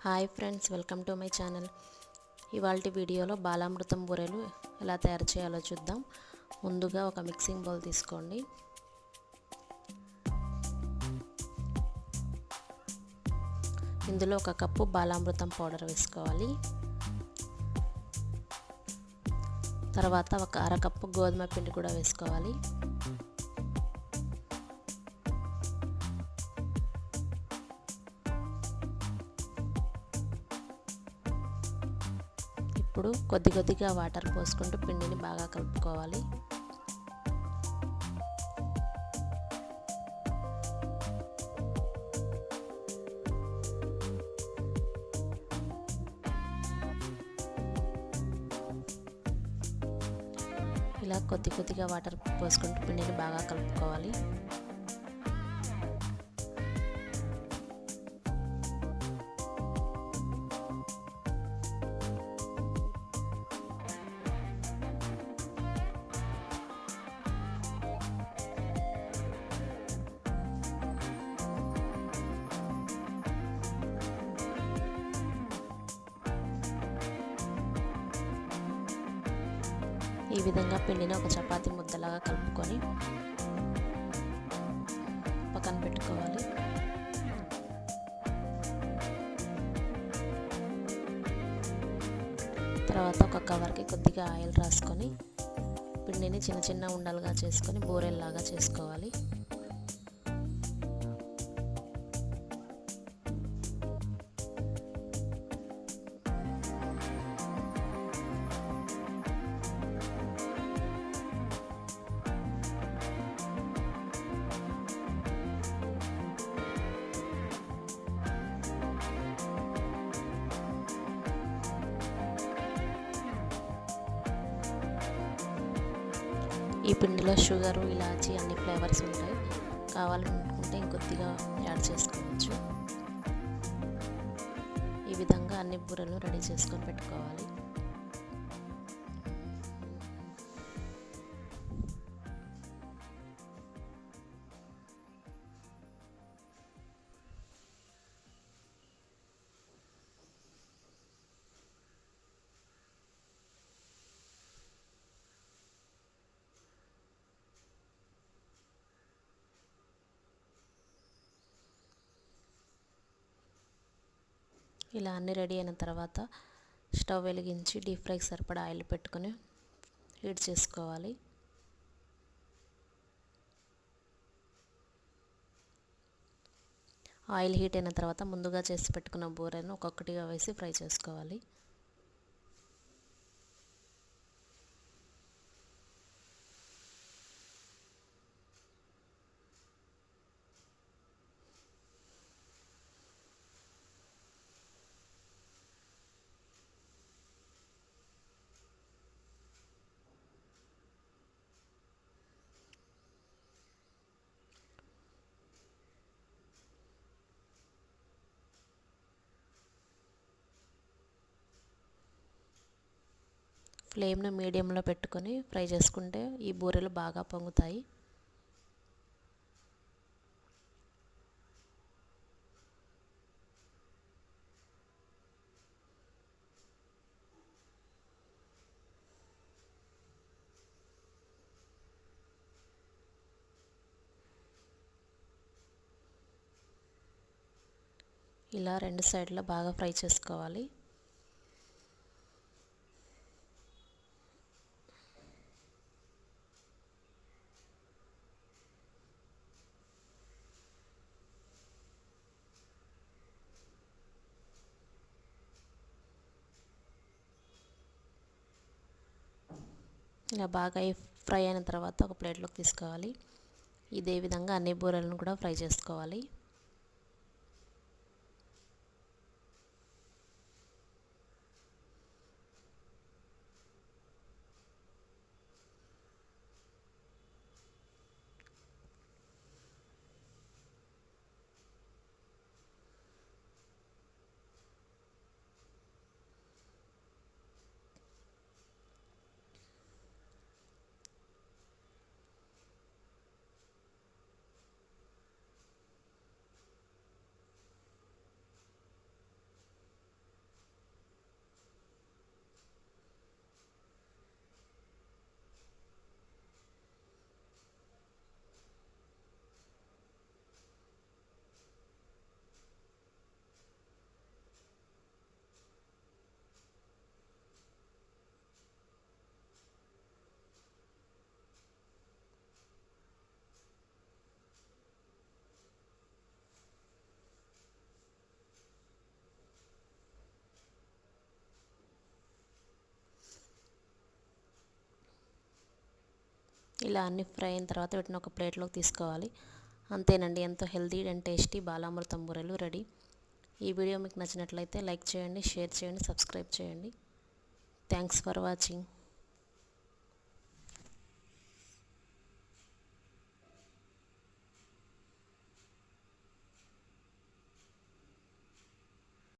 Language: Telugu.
Hi friends, welcome to my channel. ఇవాల్టి వీడియోలో బాలామృతం బూరెలు ఎలా తయారు చేయాలో చూద్దాం. ముందుగా ఒక మిక్సింగ్ బౌల్ తీసుకోండి. ఇందులో ఒక కప్పు బాలామృతం పౌడర్ వేసుకోవాలి. తర్వాత ఒక అరకప్పు గోధుమ పిండి కూడా వేసుకోవాలి. ఇప్పుడు కొద్ది కొద్దిగా వాటర్ పోసుకుంటూ పిండిని బాగా కలుపుకోవాలి. ఇలా కొద్ది కొద్దిగా వాటర్ పోసుకుంటూ పిండిని బాగా కలుపుకోవాలి. ఈ విధంగా పిండిని ఒక చపాతీ ముద్దలాగా కలుపుకొని పక్కన పెట్టుకోవాలి. తర్వాత ఒక కవర్కి కొద్దిగా ఆయిల్ రాసుకొని పిండిని చిన్న చిన్న ఉండలుగా చేసుకొని బూరెల్లాగా చేసుకోవాలి. ఈ పిండిలో షుగరు, ఇలాచి అన్ని ఫ్లేవర్స్ ఉంటాయి. కావాలనుకుంటే ఇంకొద్దిగా యాడ్ చేసుకోవచ్చు. ఈ విధంగా అన్ని బూరెలు రెడీ చేసుకొని పెట్టుకోవాలి. ఇలా అన్నీ రెడీ అయిన తర్వాత స్టవ్ వెలిగించి డీప్ ఫ్రైకి సరిపడా ఆయిల్ పెట్టుకొని హీట్ చేసుకోవాలి. ఆయిల్ హీట్ అయిన తర్వాత ముందుగా చేసి పెట్టుకున్న బూరెలను ఒక్కొక్కటిగా వేసి ఫ్రై చేసుకోవాలి. ఫ్లేమ్ను మీడియంలో పెట్టుకొని ఫ్రై చేసుకుంటే ఈ బూరెలు బాగా పొంగుతాయి. ఇలా రెండు సైడ్లో బాగా ఫ్రై చేసుకోవాలి. ఇలా బాగా ఫ్రై అయిన తర్వాత ఒక ప్లేట్లోకి తీసుకోవాలి. ఇదే విధంగా అన్ని బూరెలను కూడా ఫ్రై చేసుకోవాలి. ఇలా అన్ని ఫ్రై అయిన తర్వాత వీటిని ఒక ప్లేట్లోకి తీసుకోవాలి. అంతేనండి, ఎంతో హెల్తీ అండ్ టేస్టీ బాలామృతం బూరెలు రెడీ. ఈ వీడియో మీకు నచ్చినట్లయితే లైక్ చేయండి, షేర్ చేయండి, సబ్స్క్రైబ్ చేయండి. Thanks for watching.